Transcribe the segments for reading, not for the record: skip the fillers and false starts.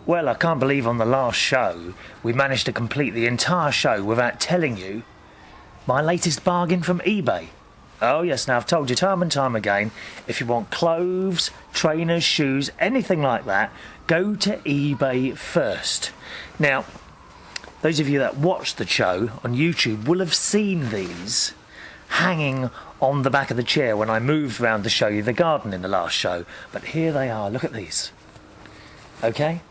Well, I can't believe on the last show we managed to complete the entire show without telling you my latest bargain from eBay. Oh yes, now I've told you time and time again, if you want clothes, trainers, shoes, anything like that, go to eBay first. Now, those of you that watched the show on YouTube will have seen these hanging on the back of the chair when I moved round to show you the garden in the last show. But here they are, look at these. Okay?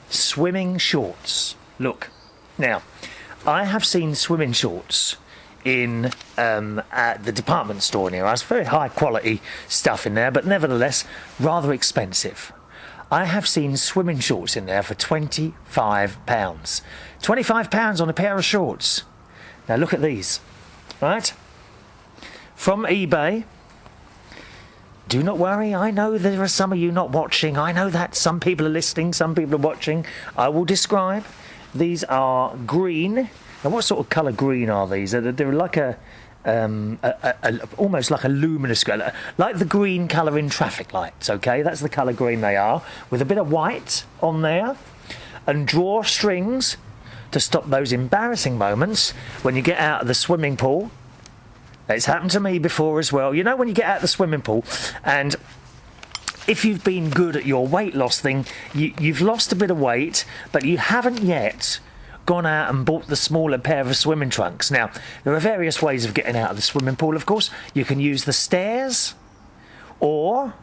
Swimming shorts. Look. Now, I have seen swimming shorts in at the department store near us. Very high quality stuff in there, but nevertheless rather expensive. I have seen swimming shorts in there for £25. £25 on a pair of shorts. Now look at these, right? From eBay. Do not worry, I know there are some of you not watching. I know that some people are listening, some people are watching. I will describe. These are green. Now, what sort of colour green are these? They're like almost like a luminous green, like the green colour in traffic lights, okay? That's the colour green they are, with a bit of white on there, and drawstrings to stop those embarrassing moments when you get out of the swimming pool. It's happened to me before as well. You know, when you get out of the swimming pool and if you've been good at your weight loss thing, you've lost a bit of weight, but you haven't yet gone out and bought the smaller pair of swimming trunks. Now, there are various ways of getting out of the swimming pool, of course. You can use the stairs, or,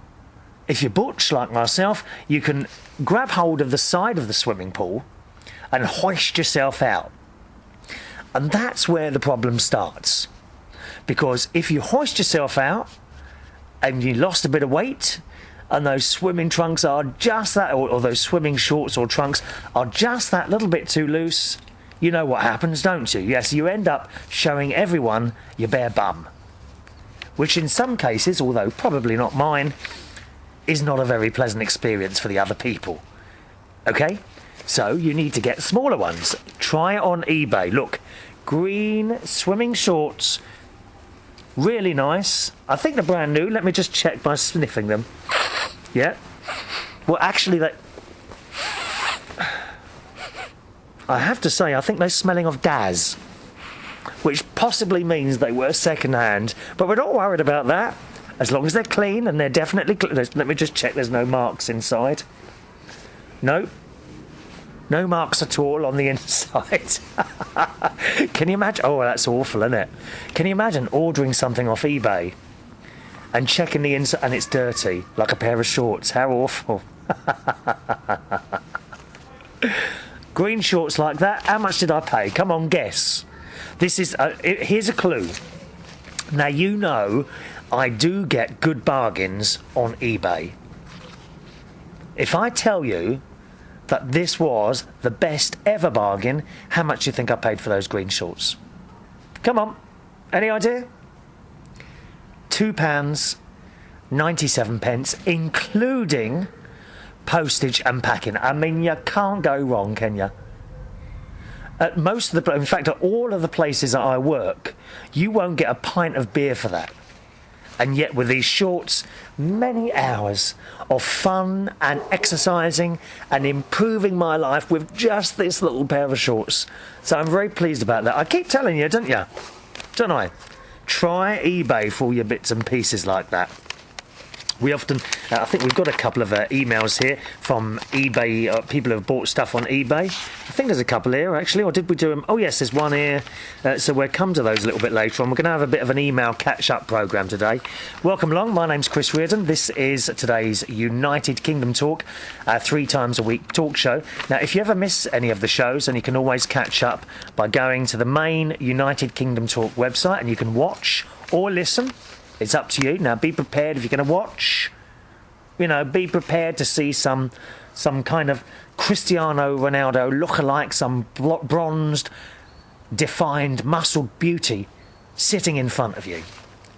if you're butch like myself, you can grab hold of the side of the swimming pool and hoist yourself out. And that's where the problem starts. Because if you hoist yourself out and you lost a bit of weight, and those swimming trunks are just that, or those swimming shorts or trunks are just that little bit too loose, you know what happens, don't you? Yes, you end up showing everyone your bare bum. Which in some cases, although probably not mine, is not a very pleasant experience for the other people. Okay? So you need to get smaller ones. Try it on eBay. Look, green swimming shorts. Really nice. I think they're brand new. Let me just check by sniffing them. Yeah. Well, actually, I have to say, I think they're smelling of Daz, which possibly means they were second-hand. But we're not worried about that, as long as they're clean, and they're definitely clean. Let me just check there's no marks inside. No. No marks at all on the inside. Can you imagine? Oh, that's awful, isn't it? Can you imagine ordering something off eBay and checking the inside and it's dirty, like a pair of shorts? How awful. Green shorts like that. How much did I pay? Come on, guess. This is... here's a clue. Now, you know I do get good bargains on eBay. If I tell you that this was the best ever bargain, how much do you think I paid for those green shorts? Come on, any idea? £2.97, including postage and packing. I mean, you can't go wrong, can you? At most of the, in fact, at all of the places that I work, you won't get a pint of beer for that. And yet with these shorts, many hours of fun and exercising and improving my life with just this little pair of shorts. So I'm very pleased about that. I keep telling you, don't you? Don't I? Try eBay for all your bits and pieces like that. We often, I think we've got a couple of emails here from eBay, people who have bought stuff on eBay. I think there's a couple here, actually, or did we do them? Oh, yes, there's one here. So we'll come to those a little bit later on. We're going to have a bit of an email catch-up programme today. Welcome along. My name's Chris Reardon. This is today's United Kingdom Talk, 3 times a week talk show. Now, if you ever miss any of the shows, then you can always catch up by going to the main United Kingdom Talk website, and you can watch or listen. It's up to you. Now, be prepared if you're going to watch. You know, be prepared to see some kind of Cristiano Ronaldo look-alike, some bronzed, defined, muscled beauty sitting in front of you.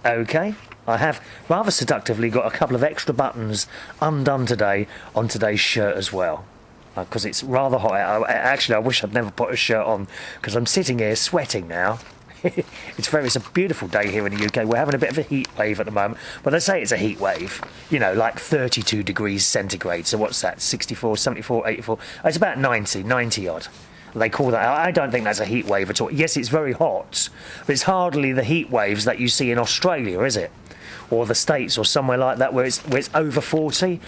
Okay? I have rather seductively got a couple of extra buttons undone today on today's shirt as well. Because it's rather hot. Actually, I wish I'd never put a shirt on, because I'm sitting here sweating now. It's a beautiful day here in the UK. We're having a bit of a heat wave at the moment, but they say it's a heat wave, you know, like 32 degrees centigrade. So what's that? 64, 74, 84. It's about 90 odd. They call that. I don't think that's a heat wave at all. Yes, it's very hot, but it's hardly the heat waves that you see in Australia, is it? Or the States or somewhere like that where it's over 40.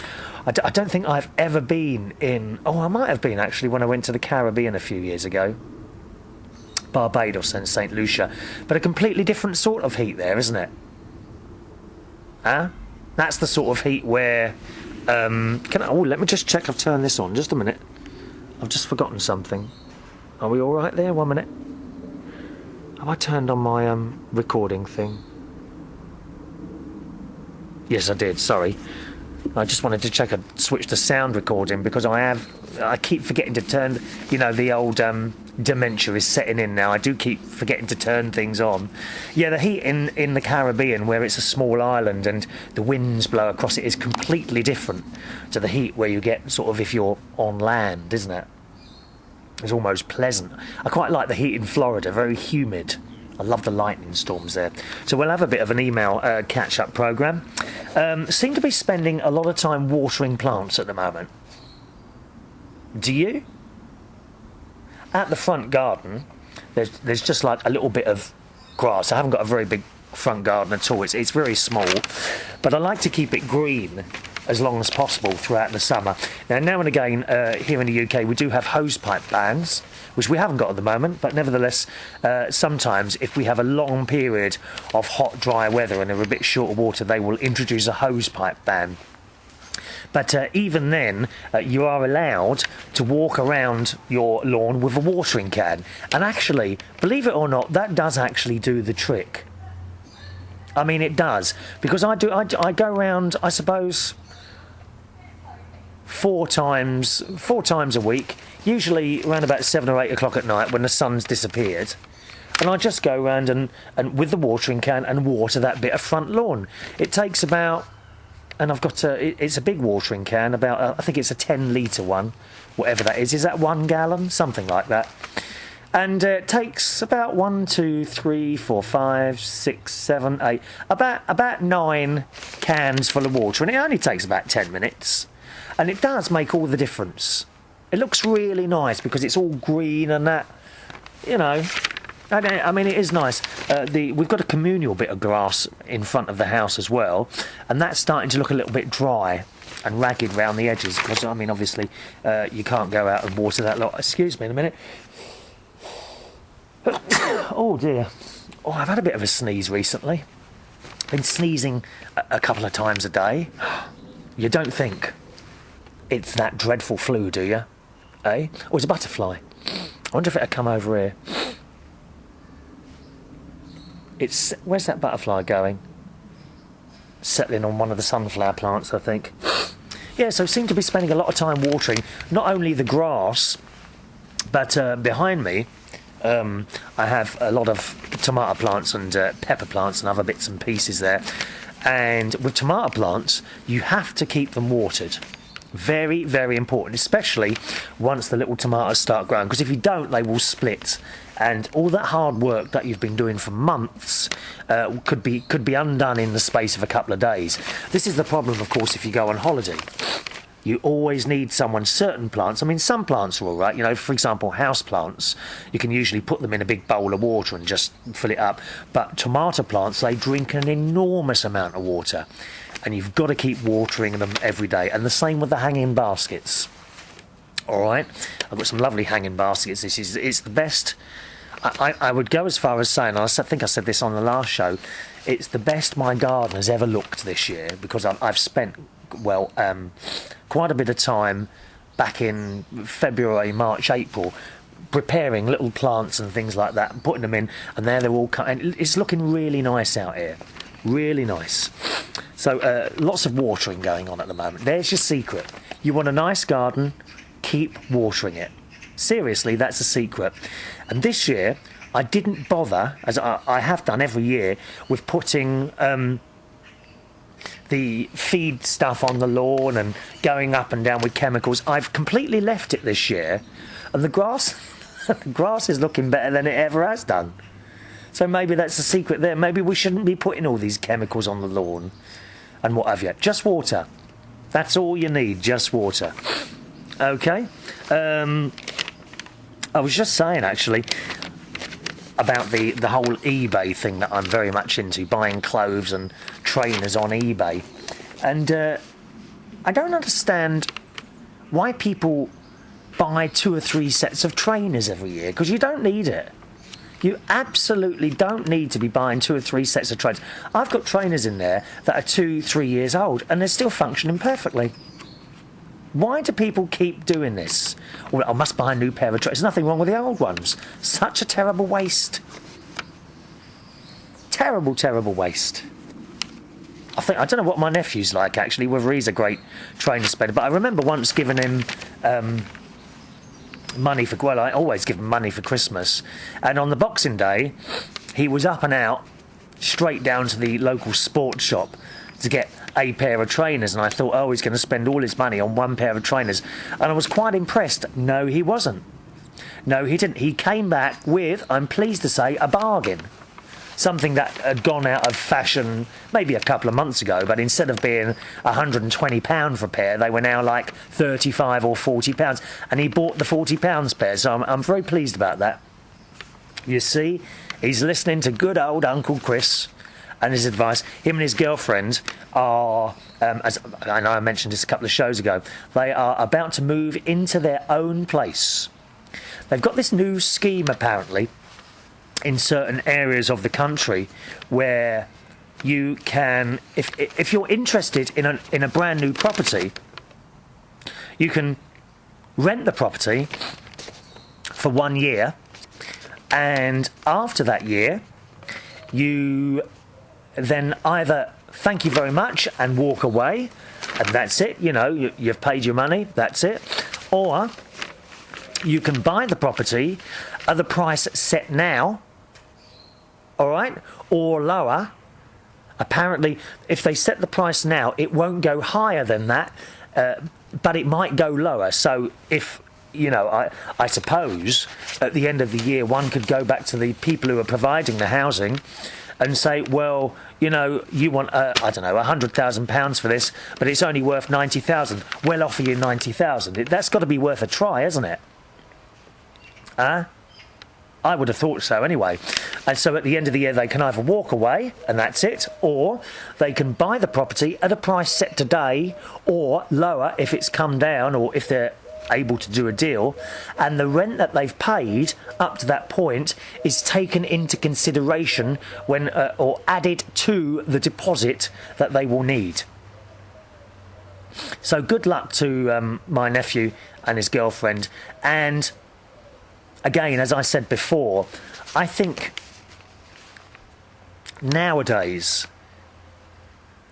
I don't think I've ever been in... Oh, I might have been, actually, when I went to the Caribbean a few years ago. Barbados and St. Lucia. But a completely different sort of heat there, isn't it? Huh? That's the sort of heat where... let me just check I've turned this on. Just a minute. I've just forgotten something. Are we all right there? 1 minute. Have I turned on my recording thing? Yes, I did. Sorry. I just wanted to check I'd switched to sound recording because I keep forgetting to turn, you know, the old dementia is setting in now. I do keep forgetting to turn things on. Yeah, the heat in the Caribbean, where it's a small island and the winds blow across it, is completely different to the heat where you get sort of if you're on land, isn't it? It's almost pleasant. I quite like the heat in Florida, very humid. I love the lightning storms there. So we'll have a bit of an email catch-up programme. Seem to be spending a lot of time watering plants at the moment. Do you? At the front garden, there's just like a little bit of grass. I haven't got a very big front garden at all. It's very small. But I like to keep it green as long as possible throughout the summer. Now and again, here in the UK, we do have hosepipe bans, which we haven't got at the moment, but nevertheless, sometimes if we have a long period of hot, dry weather and they're a bit short of water, they will introduce a hosepipe ban. But even then, you are allowed to walk around your lawn with a watering can. And actually, believe it or not, that does actually do the trick. I mean, it does. Because I go around, I suppose, four times a week, usually around about 7 or 8 o'clock at night when the sun's disappeared. And I just go around and with the watering can and water that bit of front lawn. It takes about... And I've got it's a big watering can, about I think it's a 10-litre one, whatever that is. Is that 1 gallon? Something like that. And it takes about 1, 2, 3, 4, 5, 6, 7, 8, about 9 cans full of water, and it only takes about 10 minutes. And it does make all the difference. It looks really nice because it's all green and that, you know. I mean, it is nice. We've got a communal bit of grass in front of the house as well, and that's starting to look a little bit dry and ragged round the edges because, I mean, obviously, you can't go out and water that lot. Excuse me in a minute. Oh, dear. Oh, I've had a bit of a sneeze recently. Been sneezing a couple of times a day. You don't think it's that dreadful flu, do you? Eh? Oh, it's a butterfly. I wonder if it'll come over here. Where's that butterfly going? Settling on one of the sunflower plants, I think. Yeah, so seem to be spending a lot of time watering not only the grass, but behind me I have a lot of tomato plants and pepper plants and other bits and pieces there. And with tomato plants, you have to keep them watered. Very, very important, especially once the little tomatoes start growing, because if you don't, they will split. And all that hard work that you've been doing for months could be undone in the space of a couple of days. This is the problem, of course, if you go on holiday. You always need certain plants. I mean, some plants are all right. You know, for example, house plants, you can usually put them in a big bowl of water and just fill it up. But tomato plants, they drink an enormous amount of water. And you've got to keep watering them every day. And the same with the hanging baskets. All right? I've got some lovely hanging baskets. It's the best. I would go as far as saying, I think I said this on the last show, it's the best my garden has ever looked this year, because I've spent, quite a bit of time back in February, March, April, preparing little plants and things like that, and putting them in, and there they're all cut. And it's looking really nice out here. Really nice. So lots of watering going on at the moment. There's your secret. You want a nice garden, keep watering it. Seriously, that's a secret. And this year, I didn't bother, as I have done every year, with putting the feed stuff on the lawn and going up and down with chemicals. I've completely left it this year, and the grass is looking better than it ever has done. So maybe that's the secret there. Maybe we shouldn't be putting all these chemicals on the lawn and what have you. Just water. That's all you need, just water. Okay. I was just saying, actually, about the whole eBay thing that I'm very much into, buying clothes and trainers on eBay. And I don't understand why people buy 2 or 3 sets of trainers every year, because you don't need it. You absolutely don't need to be buying 2 or 3 sets of trainers. I've got trainers in there that are 2-3 years old and they're still functioning perfectly. Why do people keep doing this? Well, I must buy a new pair of trainers. There's nothing wrong with the old ones. Such a terrible waste. Terrible, terrible waste. I don't know what my nephew's like, actually, whether he's a great trainer spender, but I remember once giving him money for, well, I always give him money for Christmas, and on the Boxing Day he was up and out straight down to the local sports shop to get a pair of trainers, and I thought, oh, he's going to spend all his money on one pair of trainers, and I was quite impressed. No, he wasn't. No, he didn't. He came back with, I'm pleased to say, a bargain. Something that had gone out of fashion maybe a couple of months ago, but instead of being £120 for a pair, they were now like £35 or £40, and he bought the £40 pair, so I'm very pleased about that. You see, he's listening to good old Uncle Chris and his advice. Him and his girlfriend are, as I know I mentioned this a couple of shows ago, they are about to move into their own place. They've got this new scheme, apparently, in certain areas of the country where you can, if you're interested in a brand new property, you can rent the property for 1 year, and after that year you then either thank you very much and walk away, and that's it, you know, you've paid your money, that's it, or you can buy the property at the price set now, all right, or lower. Apparently, if they set the price now, it won't go higher than that, but it might go lower. So if, you know, I suppose at the end of the year, one could go back to the people who are providing the housing and say, well, you know, you want, I don't know, £100,000 for this, but it's only worth 90,000. We'll offer you 90,000. That's got to be worth a try, isn't it? Huh? I would have thought so anyway. And so at the end of the year, they can either walk away, and that's it, or they can buy the property at a price set today, or lower if it's come down, or if they're able to do a deal, and the rent that they've paid up to that point is taken into consideration when, or added to the deposit that they will need. So good luck to my nephew and his girlfriend. And again, as I said before, I think nowadays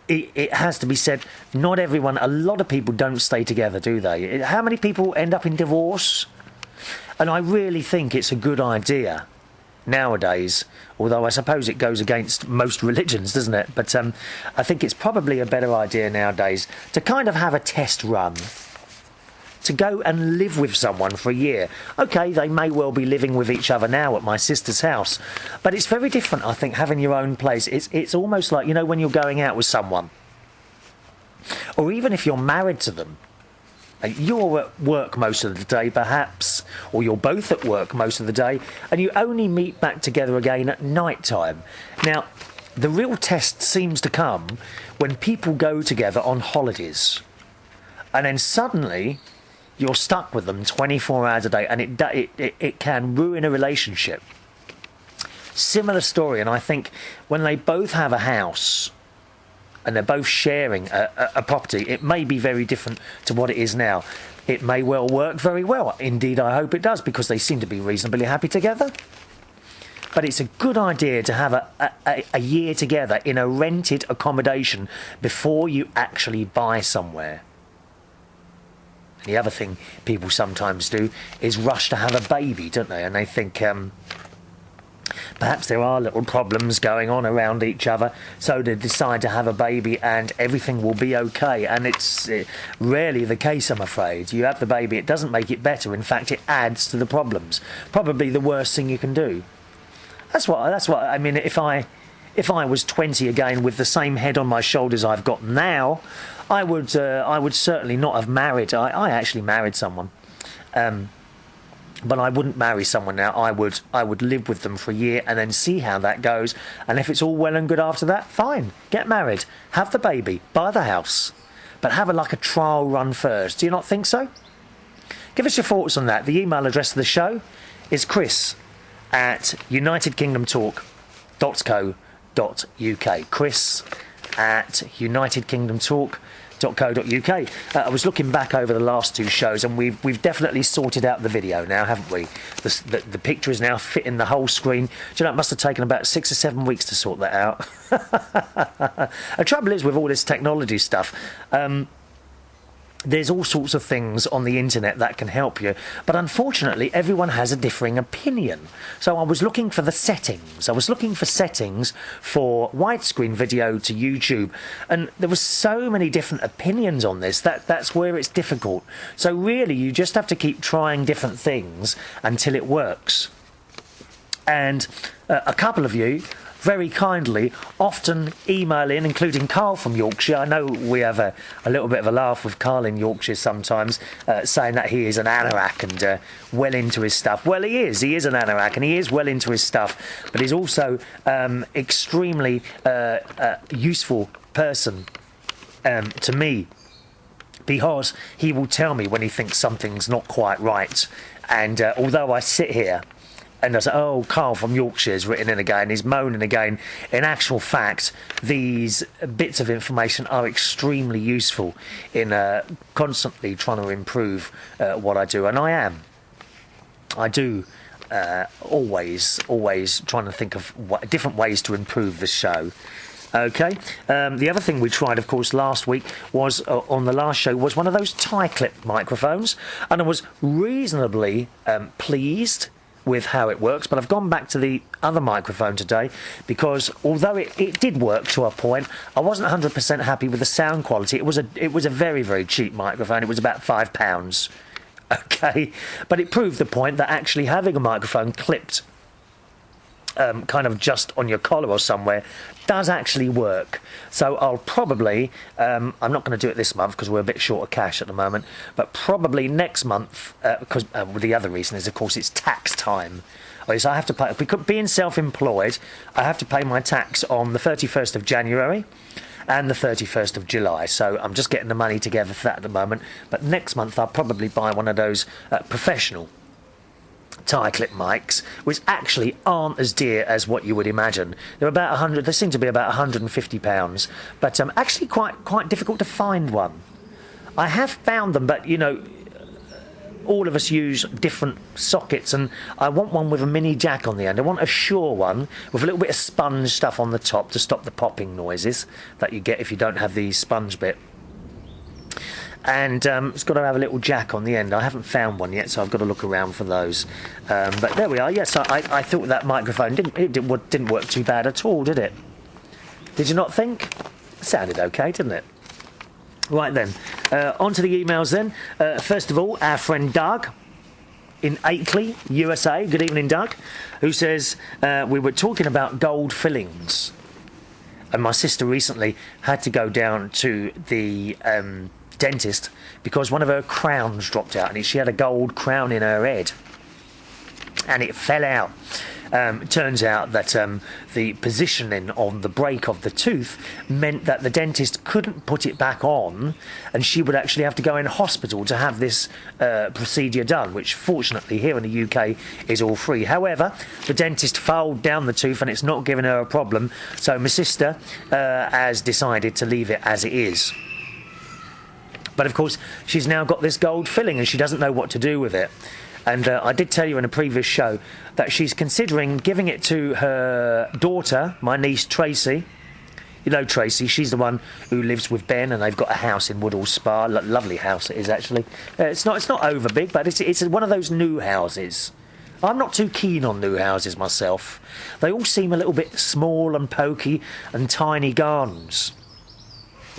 it has to be said, not everyone, a lot of people don't stay together, do they? How many people end up in divorce? And I really think it's a good idea nowadays, although I suppose it goes against most religions, doesn't it? But I think it's probably a better idea nowadays to kind of have a test run, to go and live with someone for a year. OK, they may well be living with each other now at my sister's house, but it's very different, I think, having your own place. It's almost like, you know, when you're going out with someone, or even if you're married to them, you're at work most of the day, perhaps, or you're both at work most of the day, and you only meet back together again at night time. Now, the real test seems to come when people go together on holidays, and then suddenly you're stuck with them 24 hours a day, and it can ruin a relationship. Similar story, and I think when they both have a house and they're both sharing a property, it may be very different to what it is now. It may well work very well. Indeed, I hope it does, because they seem to be reasonably happy together. But it's a good idea to have a year together in a rented accommodation before you actually buy somewhere. The other thing people sometimes do is rush to have a baby, don't they? And they think perhaps there are little problems going on around each other, so they decide to have a baby and everything will be okay. And it's rarely the case, I'm afraid. You have the baby, it doesn't make it better. In fact, it adds to the problems. Probably the worst thing you can do. That's what I mean. If I was 20 again with the same head on my shoulders I've got now, I would certainly not have married. I actually married someone, but I wouldn't marry someone now. I would live with them for a year and then see how that goes. And if it's all well and good after that, fine, get married, have the baby, buy the house, but have like a trial run first. Do you not think so? Give us your thoughts on that. The email address of the show is chris@unitedkingdomtalk.co.uk. chris@unitedkingdomtalk.co.uk. I was looking back over the last two shows, and we've definitely sorted out the video now, haven't we? The picture is now fitting the whole screen. Do you know, it must have taken about 6 or 7 weeks to sort that out. The trouble is with all this technology stuff, there's all sorts of things on the internet that can help you, but unfortunately everyone has a differing opinion. So I was looking for the settings. I was looking for settings for widescreen video to YouTube, and there were so many different opinions on this that's where it's difficult. So really you just have to keep trying different things until it works. And a couple of you very kindly often email in, including Carl from Yorkshire. I know we have a little bit of a laugh with Carl in Yorkshire sometimes, saying that he is an anorak and well into his stuff. Well, he is an anorak and he is well into his stuff, but he's also extremely useful person to me, because he will tell me when he thinks something's not quite right. And although I sit here and I say, oh, Carl from Yorkshire's written in again, he's moaning again, in actual fact, these bits of information are extremely useful in constantly trying to improve what I do. And I do always trying to think of different ways to improve the show. Okay. The other thing we tried, of course, last week was, on the last show, was one of those tie clip microphones. And I was reasonably pleased with how it works, but I've gone back to the other microphone today because although it did work to a point, I wasn't 100% happy with the sound quality. It was a very, very cheap microphone. It was about £5. Okay, but it proved the point that actually having a microphone clipped kind of just on your collar or somewhere does actually work. So I'll probably, I'm not going to do it this month because we're a bit short of cash at the moment, but probably next month, because the other reason is, of course, it's tax time. So I have to pay, because being self-employed, I have to pay my tax on the 31st of January and the 31st of July. So I'm just getting the money together for that at the moment. But next month I'll probably buy one of those professional tie clip mics, which actually aren't as dear as what you would imagine. They're about 100. They seem to be about £150, but actually quite difficult to find one. I have found them, but you know, all of us use different sockets, and I want one with a mini jack on the end. I want a Shure one with a little bit of sponge stuff on the top to stop the popping noises that you get if you don't have the sponge bit. And it's got to have a little jack on the end. I haven't found one yet, so I've got to look around for those. But there we are. Yes, I thought that microphone didn't work too bad at all, did it? Did you not think? It sounded okay, didn't it? Right then, on to the emails then. First of all, our friend Doug in Akeley, USA. Good evening, Doug. Who says, we were talking about gold fillings. And my sister recently had to go down to the dentist because one of her crowns dropped out, and she had a gold crown in her head and it fell out. Turns out that the positioning on the break of the tooth meant that the dentist couldn't put it back on, and she would actually have to go in hospital to have this procedure done, which fortunately here in the UK is all free. However, the dentist filed down the tooth and it's not giving her a problem, so my sister has decided to leave it as it is. But of course, she's now got this gold filling and she doesn't know what to do with it. And I did tell you in a previous show that she's considering giving it to her daughter, my niece Tracy. You know Tracy, she's the one who lives with Ben, and they've got a house in Woodhall Spa. Lovely house it is, actually. It's not over big, but it's one of those new houses. I'm not too keen on new houses myself. They all seem a little bit small and pokey and tiny gardens.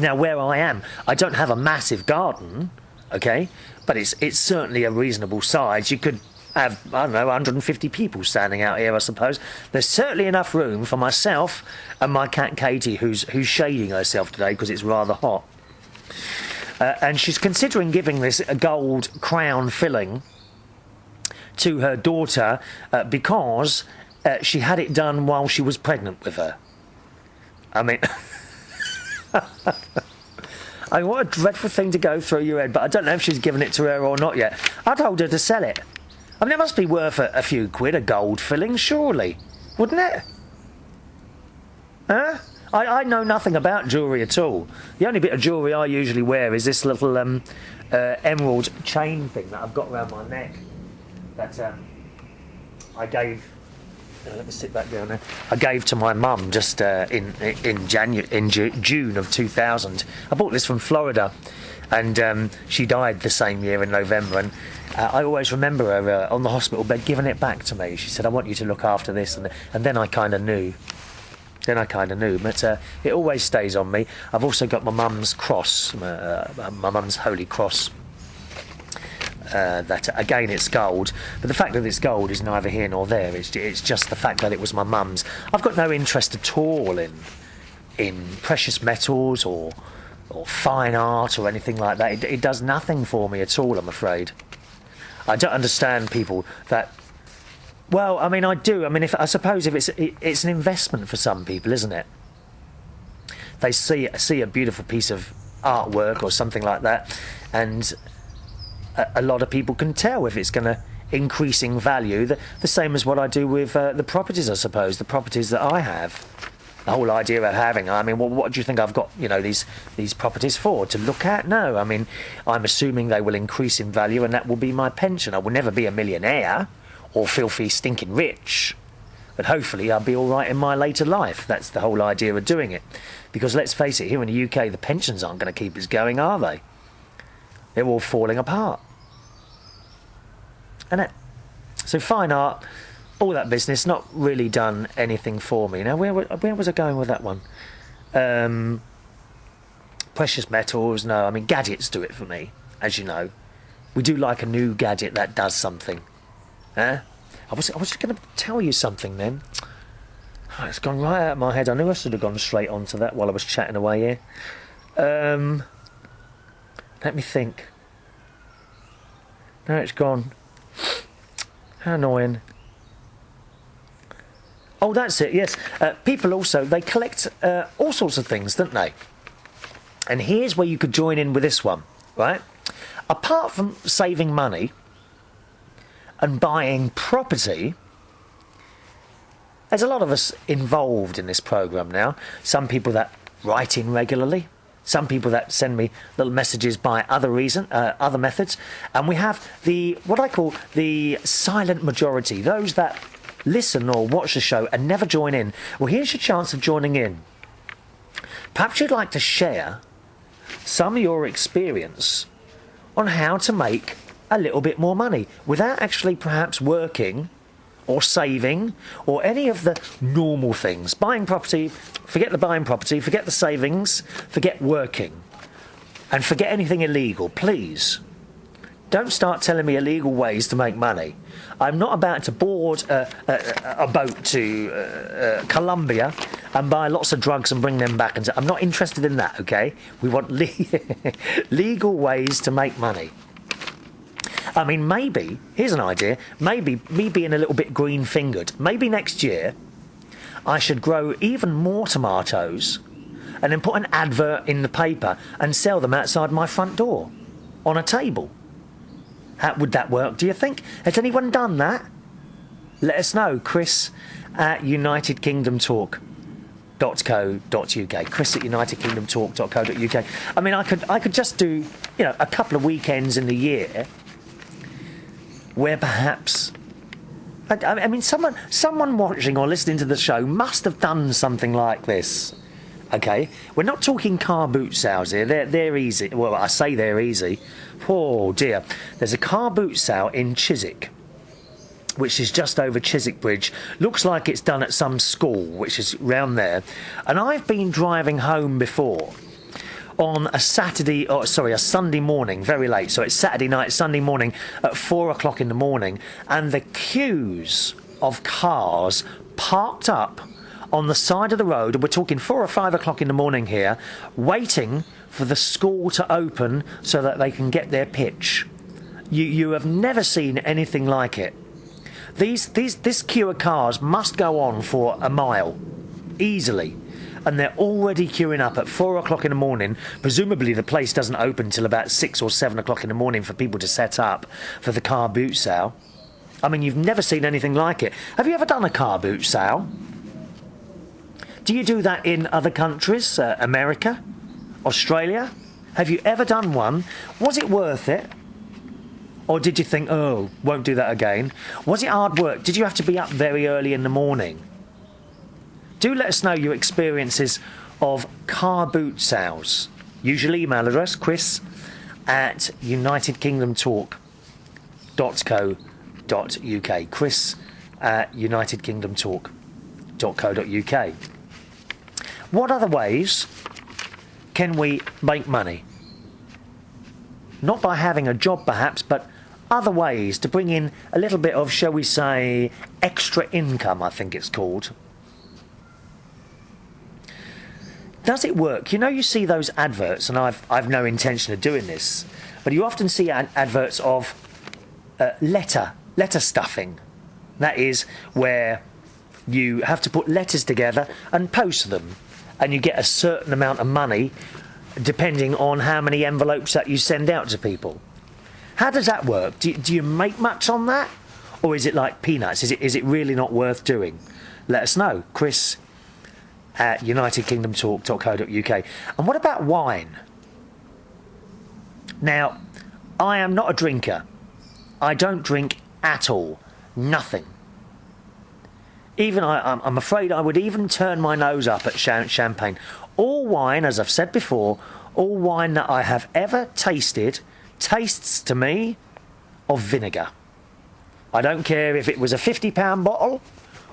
Now, where I am, I don't have a massive garden, okay, but it's certainly a reasonable size. You could have, I don't know, 150 people standing out here, I suppose. There's certainly enough room for myself and my cat Katie, who's shading herself today because it's rather hot. And she's considering giving this a gold crown filling to her daughter because she had it done while she was pregnant with her. I mean... I mean, what a dreadful thing to go through your head, but I don't know if she's given it to her or not yet. I told her to sell it. I mean, it must be worth a few quid, a gold filling, surely. Wouldn't it? Huh? I know nothing about jewellery at all. The only bit of jewellery I usually wear is this little emerald chain thing that I've got around my neck that I gave... let me sit back down there. I gave to my mum just in June of 2000. I bought this from Florida, and she died the same year in November. And I always remember her on the hospital bed giving it back to me. She said, "I want you to look after this," and then I kind of knew. But it always stays on me. I've also got my mum's cross, my mum's holy cross. That again, it's gold, but the fact that it's gold is neither here nor there. It's just the fact that it was my mum's. I've got no interest at all in precious metals or fine art or anything like that. It does nothing for me at all, I'm afraid. I don't understand people that. Well, I mean, I do. I mean, I suppose if it's an investment for some people, isn't it? They see a beautiful piece of artwork or something like that, and a lot of people can tell if it's going to increase in value. The same as what I do with the properties, I suppose. The properties that I have. The whole idea of having, I mean, well, what do you think I've got, these properties for? To look at? No, I mean, I'm assuming they will increase in value and that will be my pension. I will never be a millionaire or filthy stinking rich, but hopefully I'll be all right in my later life. That's the whole idea of doing it. Because let's face it, here in the UK, the pensions aren't going to keep us going, are they? They're all falling apart. And so fine art, all that business, not really done anything for me. Now, where was I going with that one? Precious metals, no. I mean, gadgets do it for me, as you know. We do like a new gadget that does something. Huh? I was going to tell you something then. Oh, it's gone right out of my head. I knew I should have gone straight onto that while I was chatting away here. Let me think. No, it's gone. How annoying. Oh, that's it, yes. People also, they collect all sorts of things, don't they? And here's where you could join in with this one, right? Apart from saving money and buying property, there's a lot of us involved in this programme now. Some people that write in regularly, some people that send me little messages by other methods, and we have what I call the silent majority, those that listen or watch the show and never join in. Well, here's your chance of joining in. Perhaps you'd like to share some of your experience on how to make a little bit more money without actually perhaps working or saving or any of the normal things. Buying property, forget the buying property, forget the savings, forget working, and forget anything illegal, please. Don't start telling me illegal ways to make money. I'm not about to board a boat to Colombia and buy lots of drugs and bring them back. I'm not interested in that, okay? We want legal ways to make money. I mean, maybe, here's an idea, maybe me being a little bit green-fingered, maybe next year I should grow even more tomatoes and then put an advert in the paper and sell them outside my front door on a table. How would that work, do you think? Has anyone done that? Let us know. Chris at unitedkingdomtalk.co.uk. Chris at unitedkingdomtalk.co.uk. I mean, I could just do, a couple of weekends in the year where perhaps, I mean, someone watching or listening to the show must have done something like this. Okay, we're not talking car boot sales here. They're easy. Well, I say they're easy. Oh dear, there's a car boot sale in Chiswick, which is just over Chiswick Bridge. Looks like it's done at some school, which is round there. And I've been driving home before on a Sunday morning, very late. So it's Saturday night, Sunday morning at 4 o'clock in the morning, and the queues of cars parked up on the side of the road, and we're talking 4 or 5 o'clock in the morning here, waiting for the school to open so that they can get their pitch. You have never seen anything like it. This queue of cars must go on for a mile, easily. And they're already queuing up at 4 o'clock in the morning. Presumably the place doesn't open till about 6 or 7 o'clock in the morning for people to set up for the car boot sale. I mean, you've never seen anything like it. Have you ever done a car boot sale? Do you do that in other countries? America? Australia? Have you ever done one? Was it worth it? Or did you think, oh, won't do that again? Was it hard work? Did you have to be up very early in the morning? Do let us know your experiences of car boot sales. Use your email address, chris@unitedkingdomtalk.co.uk. chris@unitedkingdomtalk.co.uk. What other ways can we make money? Not by having a job, perhaps, but other ways to bring in a little bit of, shall we say, extra income, I think it's called. Does it work? You know, you see those adverts, and I've no intention of doing this, but you often see adverts of letter stuffing. That is where you have to put letters together and post them, and you get a certain amount of money depending on how many envelopes that you send out to people. How does that work? Do you make much on that? Or is it like peanuts? Is it really not worth doing? Let us know. chris@unitedkingdomtalk.co.uk. And what about wine? Now, I am not a drinker. I don't drink at all. Nothing. Even I'm afraid I would even turn my nose up at champagne. All wine, as I've said before, all wine that I have ever tasted tastes to me of vinegar. I don't care if it was a £50 bottle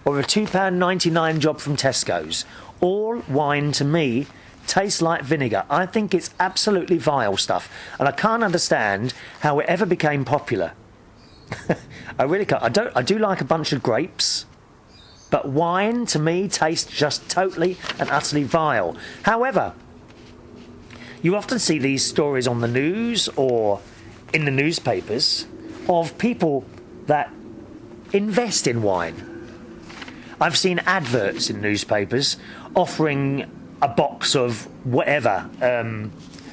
or a £2.99 job from Tesco's. All wine to me tastes like vinegar. I think it's absolutely vile stuff, and I can't understand how it ever became popular. I really can't. I do like a bunch of grapes, but wine to me tastes just totally and utterly vile. However, you often see these stories on the news or in the newspapers of people that invest in wine. I've seen adverts in newspapers offering a box of whatever,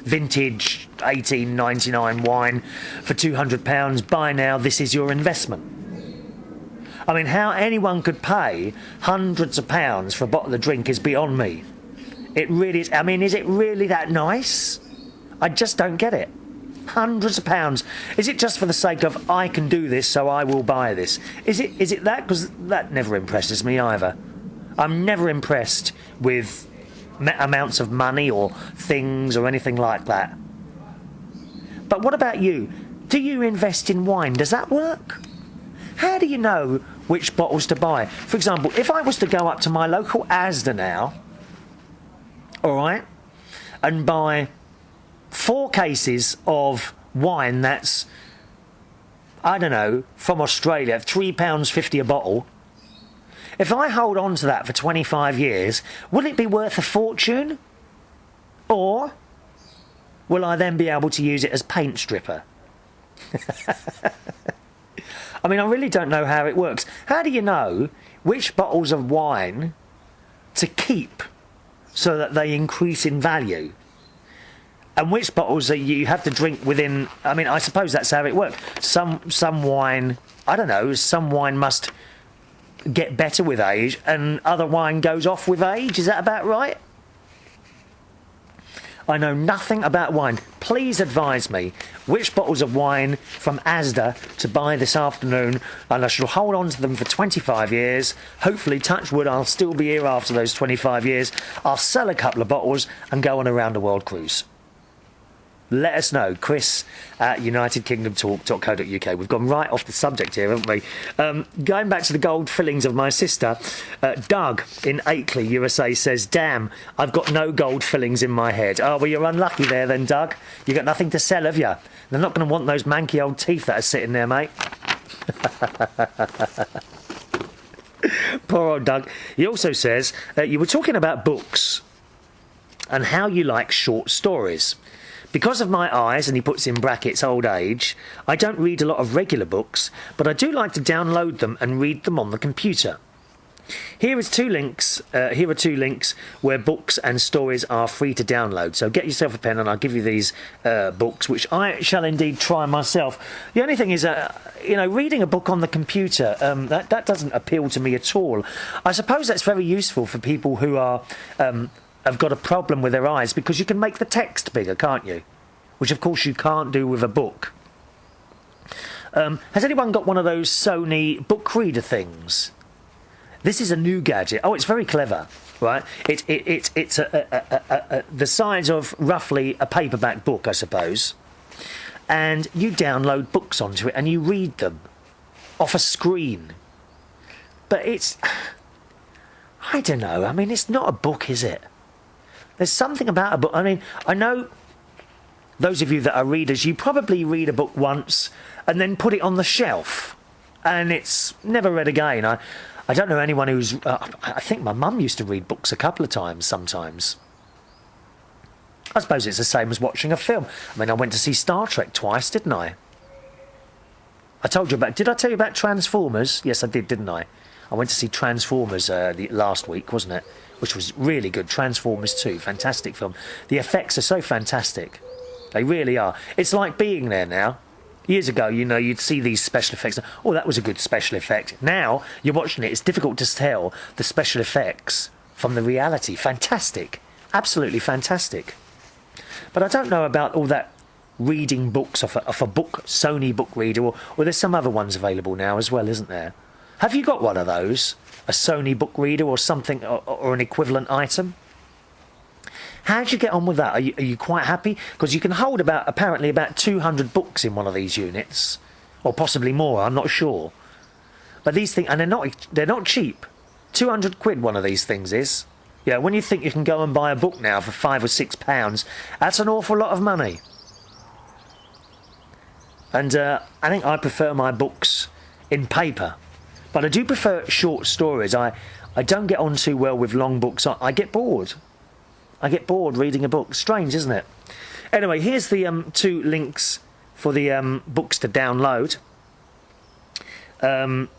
vintage 1899 wine for £200. Buy now, this is your investment. I mean, how anyone could pay hundreds of pounds for a bottle of drink is beyond me. It really is. I mean, is it really that nice? I just don't get it. Hundreds of pounds. Is it just for the sake of, I can do this, so I will buy this? Is it that? Because that never impresses me either. I'm never impressed with amounts of money or things or anything like that. But what about you? Do you invest in wine? Does that work? How do you know which bottles to buy? For example, if I was to go up to my local Asda now, all right, and buy 4 cases of wine that's, I don't know, from Australia, £3.50 a bottle. If I hold on to that for 25 years, will it be worth a fortune? Or will I then be able to use it as paint stripper? I mean, I really don't know how it works. How do you know which bottles of wine to keep so that they increase in value? And which bottles that you have to drink within... I mean, I suppose that's how it works. Some wine, I don't know, some wine must get better with age and other wine goes off with age. Is that about right? I know nothing about wine. Please advise me which bottles of wine from Asda to buy this afternoon, and I shall hold on to them for 25 years. Hopefully, touch wood, I'll still be here after those 25 years. I'll sell a couple of bottles and go on a round-the-world cruise. let us know. Chris at unitedkingdomtalk.co.uk. We've gone right off the subject here, haven't we? Going back to the gold fillings of my sister, Doug in Akeley, USA says, damn, I've got no gold fillings in my head. Oh, well, you're unlucky there then, Doug. You've got nothing to sell, have you? They're not going to want those manky old teeth that are sitting there, mate. Poor old Doug. He also says, you were talking about books and how you like short stories. Because of my eyes, and he puts in brackets old age, I don't read a lot of regular books, but I do like to download them and read them on the computer. Here are two links where books and stories are free to download. So get yourself a pen and I'll give you these books, which I shall indeed try myself. The only thing is, reading a book on the computer, that doesn't appeal to me at all. I suppose that's very useful for people who are... have got a problem with their eyes, because you can make the text bigger, can't you? Which, of course, you can't do with a book. Has anyone got one of those Sony book reader things? This is a new gadget. Oh, it's very clever, right? It's the size of roughly a paperback book, I suppose. And you download books onto it and you read them off a screen. But it's... I don't know. I mean, it's not a book, is it? There's something about a book. I mean, I know those of you that are readers, you probably read a book once and then put it on the shelf and it's never read again. I don't know anyone who's... I think my mum used to read books a couple of times sometimes. I suppose it's the same as watching a film. I mean, I went to see Star Trek twice, didn't I? I told you about... Did I tell you about Transformers? Yes, I did, didn't I? I went to see Transformers last week, wasn't it? Which was really good. Transformers 2, fantastic film. The effects are so fantastic. They really are. It's like being there now. Years ago, you'd see these special effects. Oh, that was a good special effect. Now, you're watching it, it's difficult to tell the special effects from the reality. Fantastic. Absolutely fantastic. But I don't know about all that reading books off a book, Sony book reader, or there's some other ones available now as well, isn't there? Have you got one of those? A Sony book reader or something, or an equivalent item? How do you get on with that? Are you quite happy? Because you can hold apparently about 200 books in one of these units, or possibly more. I'm not sure. But these things, and they're not cheap. 200 quid one of these things is. Yeah, when you think you can go and buy a book now for £5 or £6, that's an awful lot of money. And I think I prefer my books in paper. But I do prefer short stories. I don't get on too well with long books. I get bored. I get bored reading a book. Strange, isn't it? Anyway, here's the two links for the books to download. And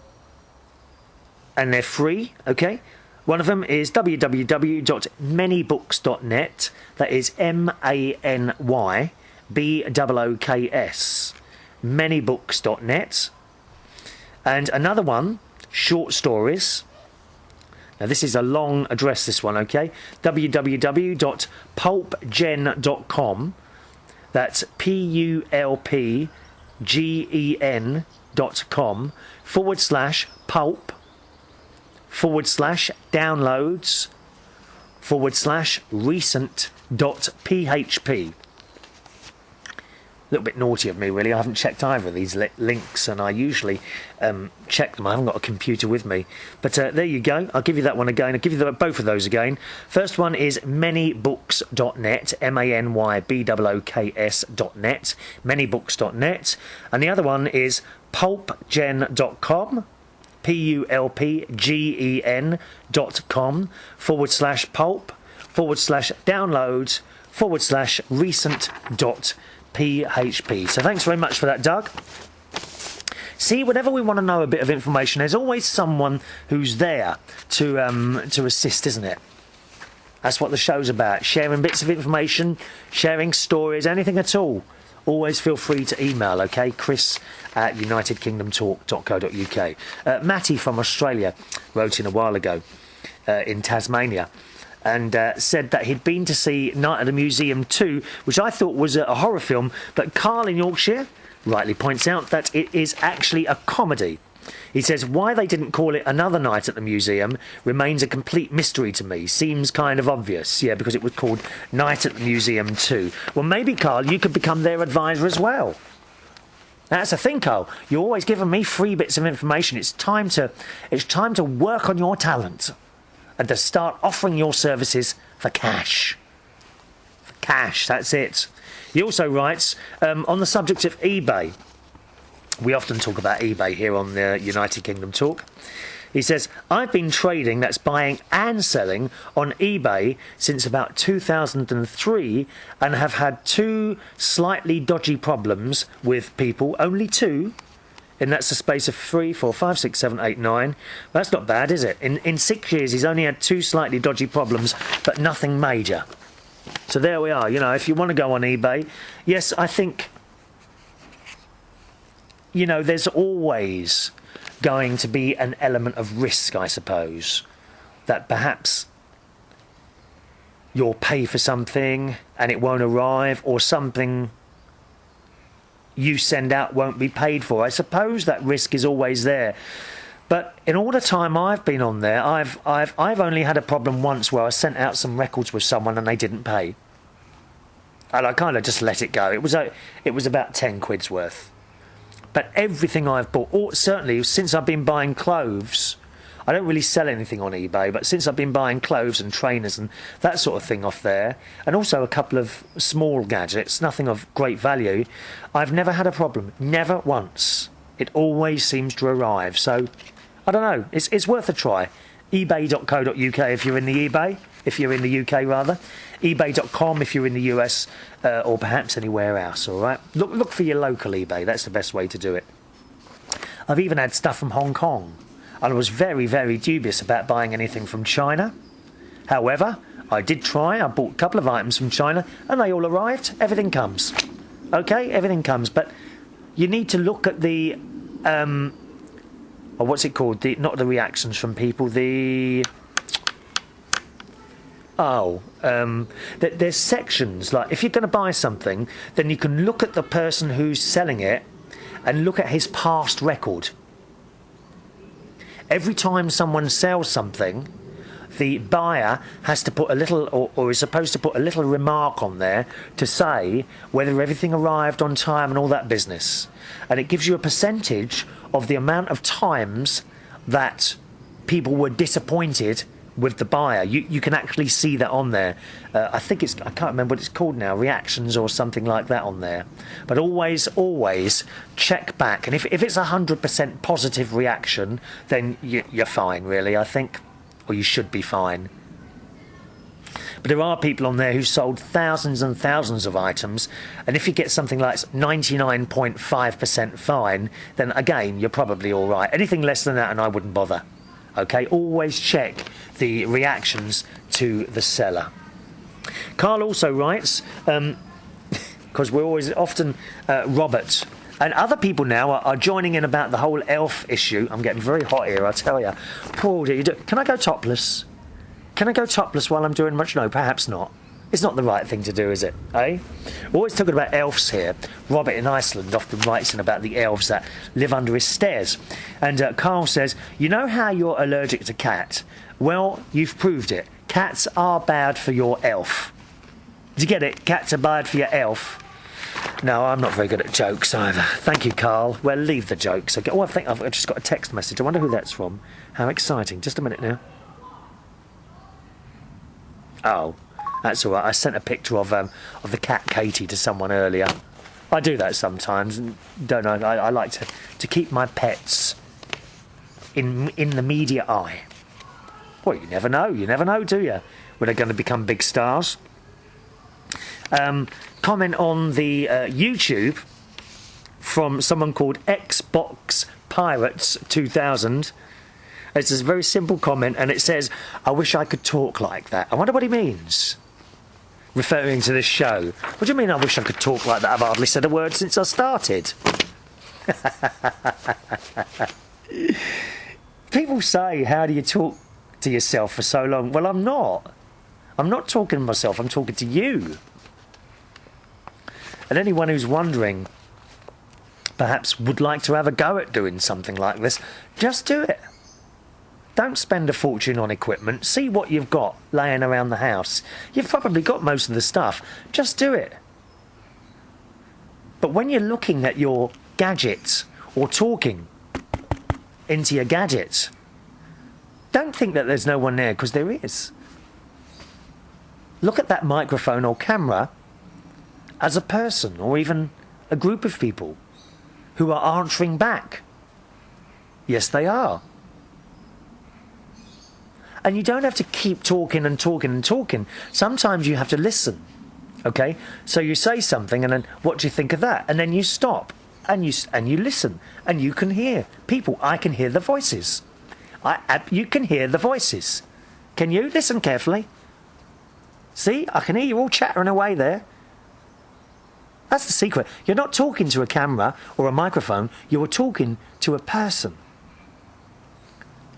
they're free, okay? One of them is www.manybooks.net. That is MANYBOOKS. Manybooks.net. And another one, short stories. Now, this is a long address, this one, okay? www.pulpgen.com. That's PULPGEN.com /pulp/downloads/recent.php. A little bit naughty of me, really. I haven't checked either of these links, and I usually check them. I haven't got a computer with me. But there you go. I'll give you that one again. I'll give you both of those again. First one is manybooks.net, MANYBOOKS.net, manybooks.net. And the other one is pulpgen.com, PULPGEN.com /pulp/downloads/recent.php. So thanks very much for that, Doug. See, whenever we want to know a bit of information, there's always someone who's there to assist, isn't it? That's what the show's about. Sharing bits of information, sharing stories, anything at all. Always feel free to email, okay? Chris at unitedkingdomtalk.co.uk. Matty from Australia wrote in a while ago in Tasmania and said that he'd been to see Night at the Museum 2, which I thought was a horror film, but Carl in Yorkshire rightly points out that it is actually a comedy. He says, why they didn't call it Another Night at the Museum remains a complete mystery to me. Seems kind of obvious. Yeah, because it was called Night at the Museum too. Well, maybe, Carl, you could become their advisor as well. That's the thing, Carl. You're always giving me free bits of information. It's time to work on your talent and to start offering your services for cash. For cash, that's it. He also writes, on the subject of eBay, we often talk about eBay here on the United Kingdom Talk. He says, I've been trading, that's buying and selling, on eBay since about 2003 and have had 2 slightly dodgy problems with people, only 2, and that's the space of 3, 4, 5, 6, 7, 8, 9. That's not bad, is it? In 6 years, he's only had 2 slightly dodgy problems, but nothing major. So there we are. You know, if you want to go on eBay, yes, I think, you know, there's always going to be an element of risk, I suppose, that perhaps you'll pay for something and it won't arrive, or something you send out won't be paid for. I suppose that risk is always there. But in all the time I've been on there, I've only had a problem once where I sent out some records with someone and they didn't pay, and I kind of just let it go. It was about 10 quid's worth. But everything I've bought, certainly since I've been buying clothes, I don't really sell anything on eBay, but since I've been buying clothes and trainers and that sort of thing off there, and also a couple of small gadgets, nothing of great value, I've never had a problem. Never once. It always seems to arrive. So, I don't know. It's worth a try. eBay.co.uk if you're in the eBay, if you're in the UK rather. eBay.com if you're in the US, or perhaps anywhere else, all right? Look for your local eBay. That's the best way to do it. I've even had stuff from Hong Kong, and I was very, very dubious about buying anything from China. However, I did try. I bought a couple of items from China, and they all arrived. Everything comes. Okay, everything comes. But you need to look at the, or what's it called? Not the reactions from people, the... there's sections, like if you're going to buy something, then you can look at the person who's selling it and look at his past record. Every time someone sells something, the buyer has to put a little, or is supposed to put a little remark on there to say whether everything arrived on time and all that business. And it gives you a percentage of the amount of times that people were disappointed with the buyer. You can actually see that on there. I think it's, I can't remember what it's called now, reactions or something like that on there. But always check back. And if it's 100% positive reaction, then you're fine, really, I think. Or you should be fine. But there are people on there who sold thousands and thousands of items, and if you get something like 99.5% fine, then again, you're probably all right. Anything less than that, and I wouldn't bother. Okay, always check the reactions to the seller. Carl also writes, because we're always often Robert and other people now are joining in about the whole elf issue. I'm getting very hot here, I tell you. Paul, can I go topless? Can I go topless while I'm doing much? No, perhaps not. It's not the right thing to do, is it? Eh? We're always talking about elves here. Robert in Iceland often writes in about the elves that live under his stairs. And Carl says, you know how you're allergic to cat? Well, you've proved it. Cats are bad for your elf. Did you get it? Cats are bad for your elf. No, I'm not very good at jokes either. Thank you, Carl. Well, leave the jokes. Okay. Oh, I think I've just got a text message. I wonder who that's from. How exciting. Just a minute now. Oh, that's all right. I sent a picture of the cat Katie to someone earlier. I do that sometimes, and don't know. I like to keep my pets in the media eye. Well, you never know. You never know, do you? When they're going to become big stars. Comment on the YouTube from someone called Xbox Pirates 2000. It's a very simple comment, and it says, I wish I could talk like that. I wonder what he means. Referring to this show. What do you mean, I wish I could talk like that? I've hardly said a word since I started. People say, how do you talk to yourself for so long? Well, I'm not. I'm not talking to myself, I'm talking to you. And anyone who's wondering perhaps would like to have a go at doing something like this, just do it. Don't spend a fortune on equipment. See what you've got laying around the house. You've probably got most of the stuff. Just do it. But when you're looking at your gadgets or talking into your gadgets, don't think that there's no one there, because there is. Look at that microphone or camera as a person, or even a group of people who are answering back. Yes, they are. And you don't have to keep talking and talking and talking. Sometimes you have to listen, okay? So you say something, and then, what do you think of that? And then you stop, and you listen, and you can hear people. I can hear the voices. You can hear the voices. Can you? Listen carefully. See, I can hear you all chattering away there. That's the secret. You're not talking to a camera or a microphone. You're talking to a person.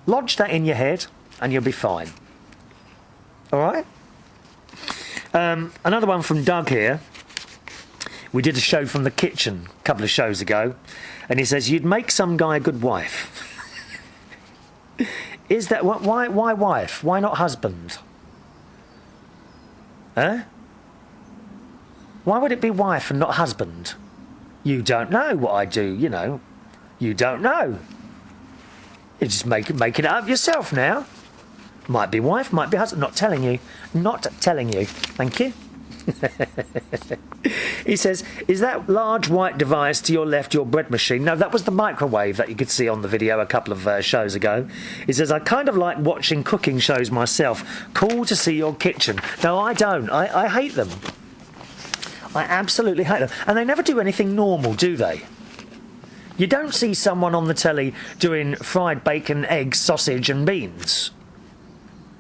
Lodge that in your head, and you'll be fine. All right? Another one from Doug here. We did a show from the kitchen a couple of shows ago, and he says, you'd make some guy a good wife. Is that what? Why wife? Why not husband? Huh? Why would it be wife and not husband? You don't know what I do, you know. You don't know. You just making it up yourself now. Might be wife, might be husband. Not telling you. Not telling you. Thank you. He says, is that large white device to your left your bread machine? No, that was the microwave that you could see on the video a couple of shows ago. He says, I kind of like watching cooking shows myself. Cool to see your kitchen. No, I don't. I hate them. I absolutely hate them. And they never do anything normal, do they? You don't see someone on the telly doing fried bacon, eggs, sausage and beans.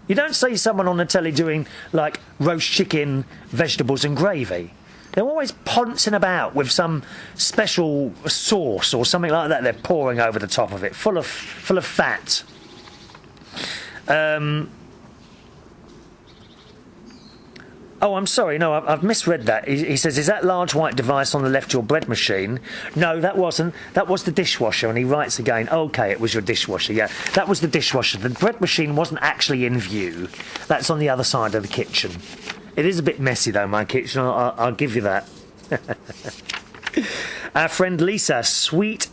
You don't see someone on the telly doing, like, roast chicken, vegetables and gravy. They're always pouncing about with some special sauce or something like that they're pouring over the top of it, full of fat. Oh, I'm sorry, no, I've misread that. He says, is that large white device on the left your bread machine? No, that wasn't. That was the dishwasher. And he writes again, OK, it was your dishwasher. Yeah, that was the dishwasher. The bread machine wasn't actually in view. That's on the other side of the kitchen. It is a bit messy, though, my kitchen. I'll give you that. Our friend Lisa, sweet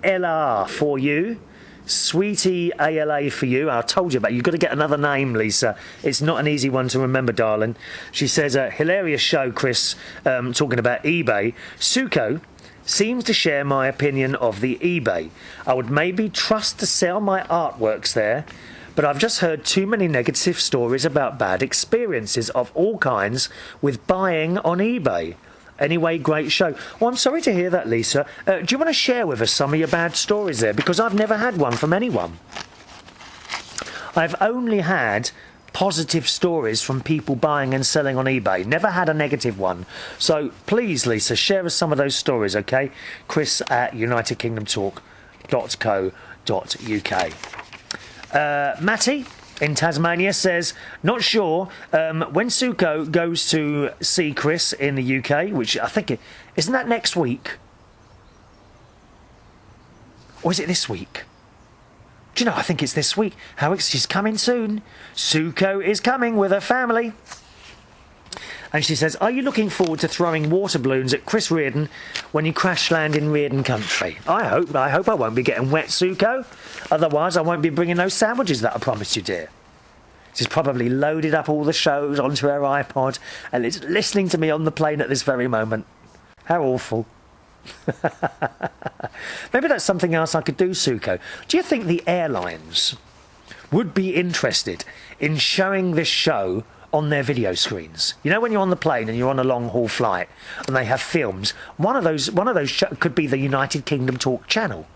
LR for you. Sweetie ALA for you. I told you about it. You've got to get another name, Lisa. It's not an easy one to remember, darling. She says, hilarious show, Chris, talking about eBay. Suko seems to share my opinion of the eBay. I would maybe trust to sell my artworks there, but I've just heard too many negative stories about bad experiences of all kinds with buying on eBay. Anyway, great show. Well, I'm sorry to hear that, Lisa. Do you want to share with us some of your bad stories there? Because I've never had one from anyone. I've only had positive stories from people buying and selling on eBay. Never had a negative one. So please, Lisa, share us some of those stories, OK? Chris at unitedkingdomtalk.co.uk. Matty in Tasmania says, not sure, when Suko goes to see Chris in the UK, which I think, isn't that next week? Or is it this week? Do you know, I think it's this week. She's coming soon. Suko is coming with her family. And she says, are you looking forward to throwing water balloons at Chris Reardon when you crash land in Reardon country? I hope I won't be getting wet, Suko. Otherwise, I won't be bringing those sandwiches that I promised you, dear. She's probably loaded up all the shows onto her iPod and is listening to me on the plane at this very moment. How awful. Maybe that's something else I could do, Suko. Do you think the airlines would be interested in showing this show on their video screens? You know, when you're on the plane and you're on a long haul flight and they have films, one of those could be the United Kingdom Talk channel,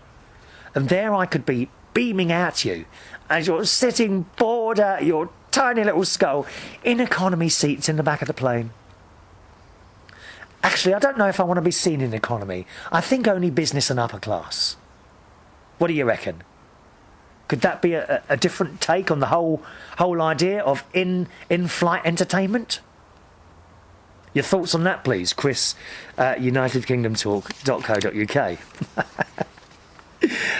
and there I could be beaming at you as you're sitting bored at your tiny little skull in economy seats in the back of the plane. Actually, I don't know if I want to be seen in economy. I think only business and upper class. What do you reckon? Could that be a different take on the whole idea of in-flight entertainment? Your thoughts on that, please, Chris at unitedkingdomtalk.co.uk.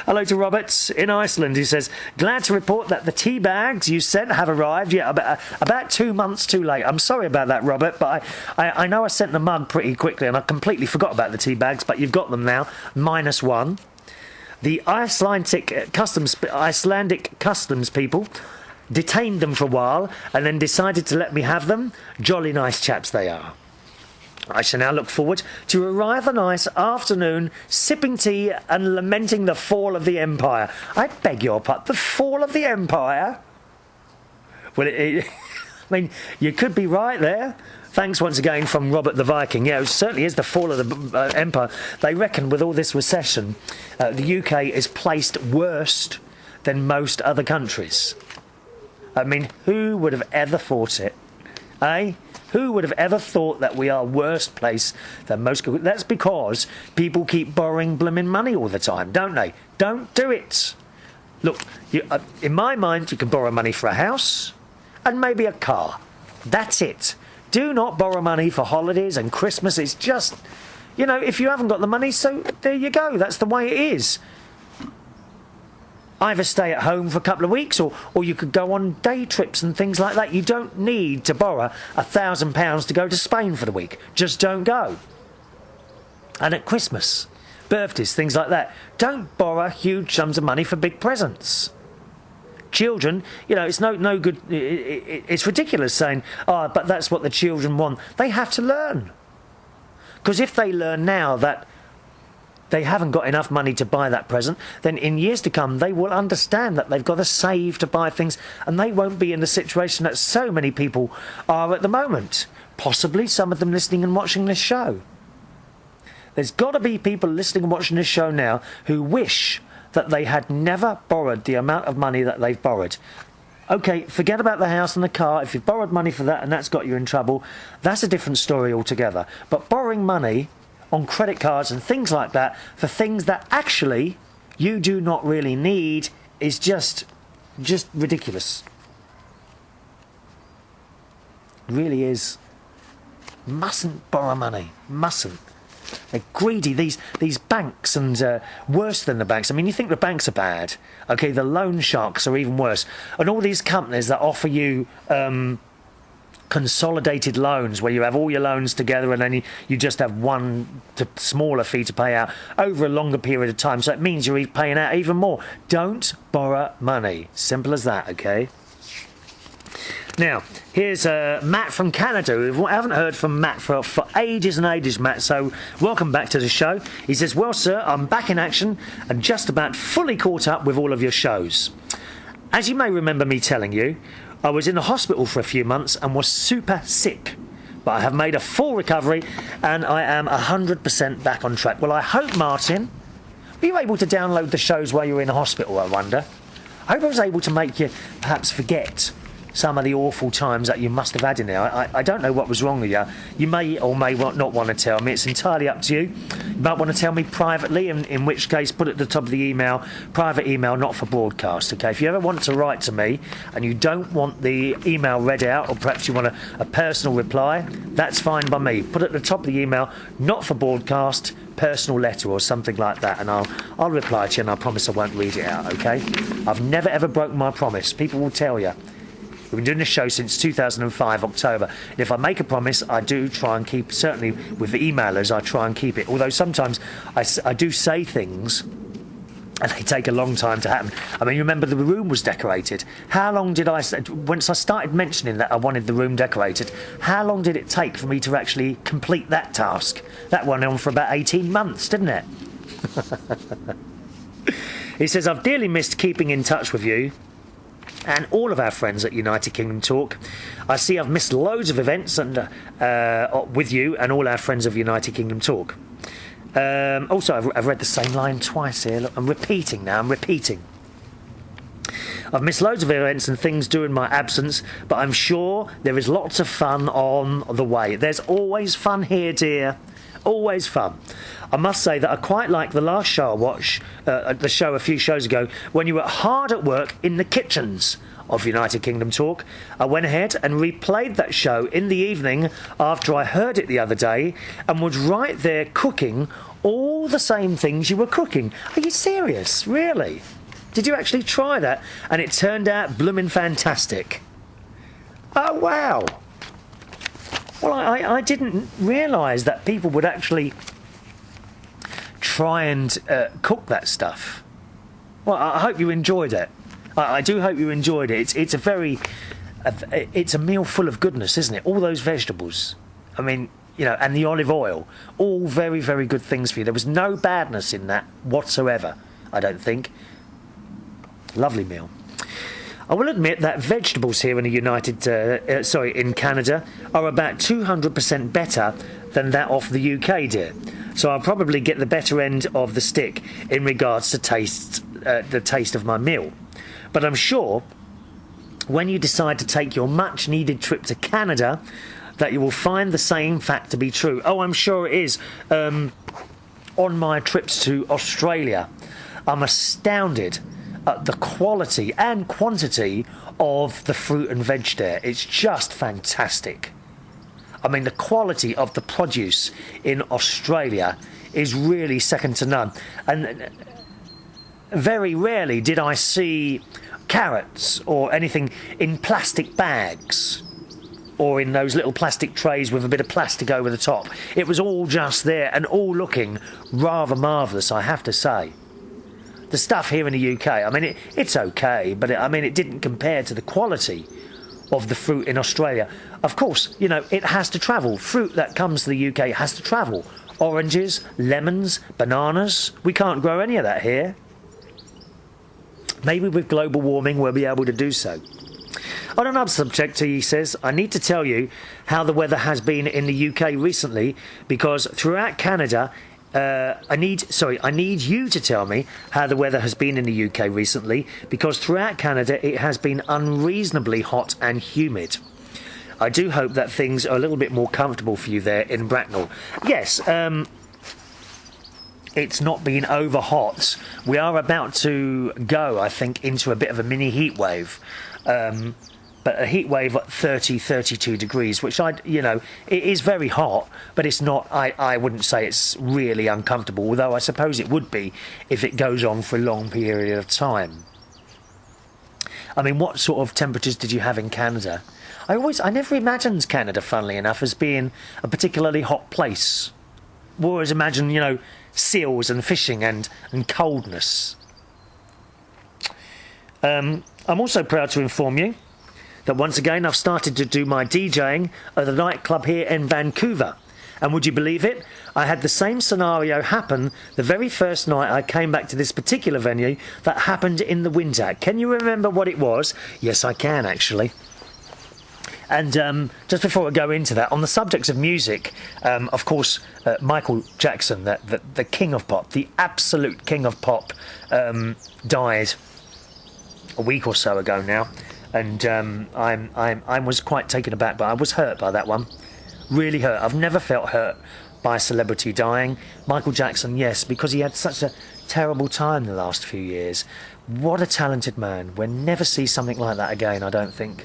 Hello to Roberts in Iceland, who says, glad to report that the tea bags you sent have arrived. Yeah, about 2 months too late. I'm sorry about that, Robert, but I know I sent the mug pretty quickly and I completely forgot about the tea bags, but you've got them now, -1. The Icelandic customs people detained them for a while and then decided to let me have them. Jolly nice chaps they are. I shall now look forward to a rather nice afternoon sipping tea and lamenting the fall of the empire. I beg your pardon, the fall of the empire? Well, I mean, you could be right there. Thanks once again from Robert the Viking. Yeah, it certainly is the fall of the empire. They reckon with all this recession, the UK is placed worst than most other countries. I mean, who would have ever thought it? Eh? Who would have ever thought that we are worse place than most? That's because people keep borrowing blooming money all the time, don't they? Don't do it. Look, in my mind, you can borrow money for a house and maybe a car. That's it. Do not borrow money for holidays and Christmas. It's just, you know, if you haven't got the money, so there you go. That's the way it is. Either stay at home for a couple of weeks or you could go on day trips and things like that. You don't need to borrow £1,000 to go to Spain for the week. Just don't go. And at Christmas, birthdays, things like that, don't borrow huge sums of money for big presents. Children, you know, it's no good. It's ridiculous saying, oh, but that's what the children want. They have to learn. Because if they learn now that they haven't got enough money to buy that present, then in years to come they will understand that they've got to save to buy things, and they won't be in the situation that so many people are at the moment. Possibly some of them listening and watching this show. There's got to be people listening and watching this show now who wish that they had never borrowed the amount of money that they've borrowed. OK, forget about the house and the car. If you've borrowed money for that and that's got you in trouble, that's a different story altogether. But borrowing money on credit cards and things like that for things that actually you do not really need is just ridiculous. It really is. Mustn't borrow money. Mustn't. They're greedy, these banks, and worse than the banks. I mean, you think the banks are bad. OK, the loan sharks are even worse. And all these companies that offer you consolidated loans where you have all your loans together and then you just have one smaller fee to pay out over a longer period of time, so it means you're paying out even more. Don't borrow money. Simple as that, okay? Now, here's Matt from Canada. We haven't heard from Matt for ages and ages, Matt, so welcome back to the show. He says, well, sir, I'm back in action and just about fully caught up with all of your shows. As you may remember me telling you, I was in the hospital for a few months and was super sick, but I have made a full recovery and I am 100% back on track. Well, I hope, Martin, were you able to download the shows while you were in the hospital, I wonder? I hope I was able to make you perhaps forget some of the awful times that you must have had in there. I don't know what was wrong with you. You may or may not want to tell me. It's entirely up to you. You might want to tell me privately, in which case put at the top of the email, private email, not for broadcast, okay? If you ever want to write to me and you don't want the email read out, or perhaps you want a personal reply, that's fine by me. Put at the top of the email, not for broadcast, personal letter or something like that, and I'll reply to you, and I promise I won't read it out, okay? I've never ever broken my promise. People will tell you. We've been doing this show since 2005, October. And if I make a promise, I do try and keep, certainly with the emailers, I try and keep it. Although sometimes I do say things and they take a long time to happen. I mean, you remember the room was decorated. How long did once I started mentioning that I wanted the room decorated, how long did it take for me to actually complete that task? That went on for about 18 months, didn't it? He says, I've dearly missed keeping in touch with you and all of our friends at United Kingdom Talk. I see I've missed loads of events and with you and all our friends of United Kingdom Talk. Also, I've read the same line twice here. Look, I'm repeating now. I've missed loads of events and things during my absence, but I'm sure there is lots of fun on the way. There's always fun here, dear. Always fun. I must say that I quite like the last show I watched, the show a few shows ago, when you were hard at work in the kitchens. of United Kingdom Talk, I went ahead and replayed that show in the evening after I heard it the other day and was right there cooking all the same things you were cooking. Are you serious? Really? Did you actually try that? And it turned out blooming fantastic. Oh, wow. Well, I didn't realise that people would actually try and cook that stuff. Well, I hope you enjoyed it. I do hope you enjoyed it. It's a meal full of goodness, isn't it? All those vegetables. I mean, you know, and the olive oil. All very, very good things for you. There was no badness in that whatsoever, I don't think. Lovely meal. I will admit that vegetables here in the in Canada are about 200% better than that of the UK, dear. So I'll probably get the better end of the stick in regards to the taste of my meal. But I'm sure when you decide to take your much-needed trip to Canada that you will find the same fact to be true. Oh, I'm sure it is. On my trips to Australia, I'm astounded at the quality and quantity of the fruit and veg there. It's just fantastic. I mean, the quality of the produce in Australia is really second to none. And very rarely did I see carrots or anything in plastic bags or in those little plastic trays with a bit of plastic over the top. It was all just there and all looking rather marvellous, I have to say. The stuff here in the UK, I mean, it's okay, but it didn't compare to the quality of the fruit in Australia. Of course, you know, it has to travel. Fruit that comes to the UK has to travel. Oranges, lemons, bananas. We can't grow any of that here. Maybe with global warming we'll be able to do so. On another subject, he says, I need to tell you how the weather has been in the UK recently, because throughout Canada, I need you to tell me how the weather has been in the UK recently, because throughout Canada it has been unreasonably hot and humid. I do hope that things are a little bit more comfortable for you there in Bracknell. Yes, it's not been over hot. We are about to go, I think, into a bit of a mini heat wave. But a heat wave at 30, 32 degrees, which it is very hot, but it's not, I wouldn't say it's really uncomfortable, although I suppose it would be if it goes on for a long period of time. I mean, what sort of temperatures did you have in Canada? I never imagined Canada, funnily enough, as being a particularly hot place. I always imagine, you know, seals and fishing and coldness. I'm also proud to inform you that once again I've started to do my DJing at the nightclub here in Vancouver. And would you believe it? I had the same scenario happen the very first night I came back to this particular venue that happened in the winter. Can you remember what it was? Yes, I can, actually. And just before I go into that, on the subject of music, of course, Michael Jackson, the king of pop, the absolute king of pop, died a week or so ago now. And I was quite taken aback, but I was hurt by that one. Really hurt. I've never felt hurt by a celebrity dying. Michael Jackson, yes, because he had such a terrible time the last few years. What a talented man. We'll never see something like that again, I don't think.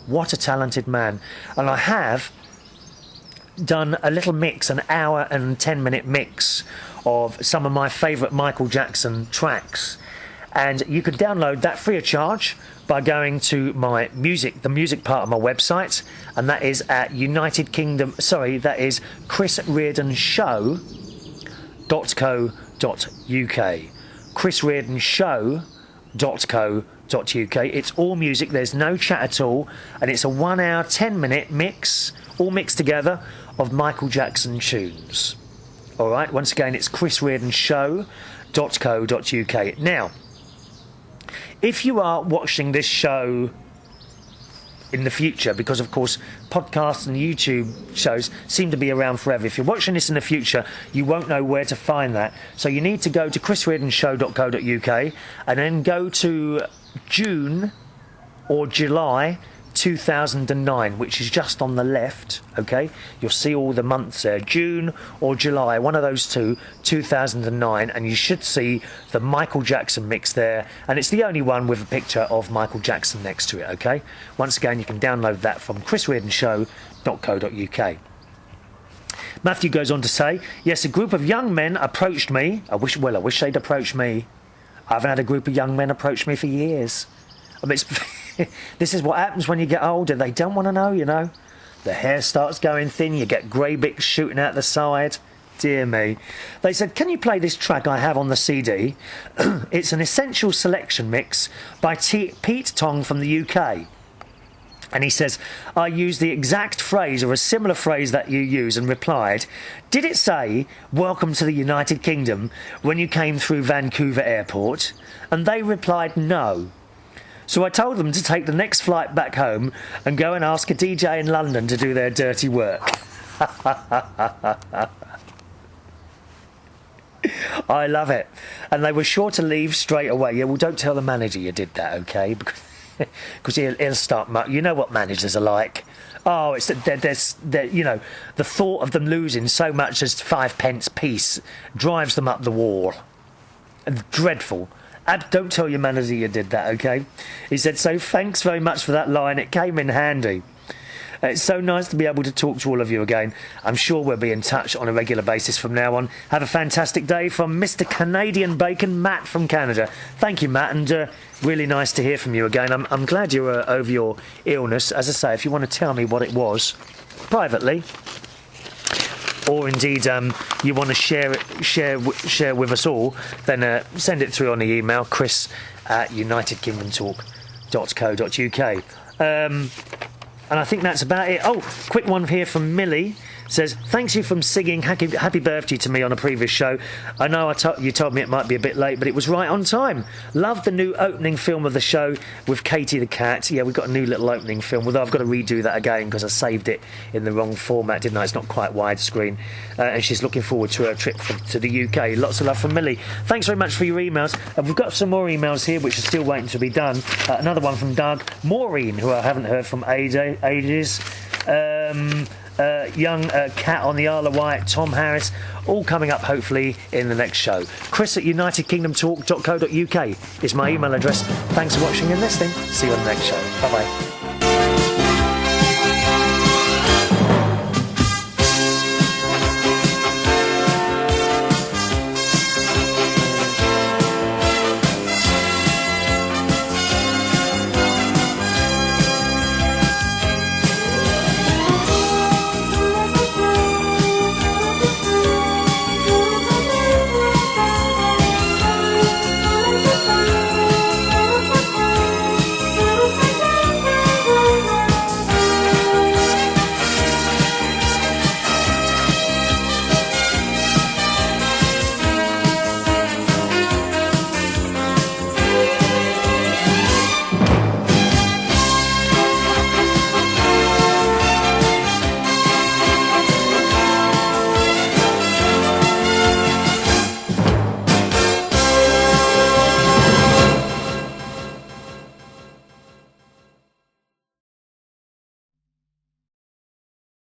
What a talented man. And I have done a little mix, an hour and 10-minute mix of some of my favourite Michael Jackson tracks. And you can download that free of charge by going to the music part of my website, and that is at chrisreardonshow.co.uk. chrisreardonshow.co.uk. It's all music, there's no chat at all, and it's a 1 hour, 10-minute mix, all mixed together, of Michael Jackson tunes. Alright, once again, it's chrisreardonshow.co.uk. Now, if you are watching this show in the future, because of course podcasts and YouTube shows seem to be around forever, if you're watching this in the future, you won't know where to find that. So you need to go to chrisreardonshow.co.uk and then go to June or July 2009, which is just on the left, okay? You'll see all the months there, June or July, one of those two, 2009, and you should see the Michael Jackson mix there, and it's the only one with a picture of Michael Jackson next to it, okay? Once again, you can download that from chrisreardonshow.co.uk. Matthew goes on to say, yes, a group of young men approached me. I wish they'd approached me. I haven't had a group of young men approach me for years. I mean, this is what happens when you get older. They don't want to know, you know. The hair starts going thin, you get grey bits shooting out the side. Dear me. They said, can you play this track I have on the CD? It's an essential selection mix by Pete Tong from the UK. And he says, I used the exact phrase or a similar phrase that you use and replied, did it say, welcome to the United Kingdom when you came through Vancouver Airport? And they replied, no. So I told them to take the next flight back home and go and ask a DJ in London to do their dirty work. I love it. And they were sure to leave straight away. Yeah, well, don't tell the manager you did that, okay? Because he'll start... You know what managers are like. Oh, it's there's you know, the thought of them losing so much as 5 pence piece drives them up the wall. Dreadful. Don't tell your manager you did that, okay? He said, so thanks very much for that line. It came in handy. It's so nice to be able to talk to all of you again. I'm sure we'll be in touch on a regular basis from now on. Have a fantastic day from Mr. Canadian Bacon, Matt from Canada. Thank you, Matt, and really nice to hear from you again. I'm glad you're over your illness. As I say, if you want to tell me what it was privately, or indeed you want to share with us all, then send it through on the email, chris@unitedkingdomtalk.co.uk. And I think that's about it. Oh, quick one here from Millie. Says, thanks you for singing happy birthday to me on a previous show. I know you told me it might be a bit late, but it was right on time. Love the new opening film of the show with Katie the cat. Yeah, we've got a new little opening film, although I've got to redo that again because I saved it in the wrong format, didn't I? It's not quite widescreen. And she's looking forward to her trip to the UK. Lots of love from Millie. Thanks very much for your emails. And we've got some more emails here which are still waiting to be done. Another one from Doug. Maureen, who I haven't heard from ages. Young Cat on the Isle of Wight, Tom Harris, all coming up hopefully in the next show. chris@unitedkingdomtalk.co.uk is my email address. Thanks for watching and listening. See you on the next show. Bye bye.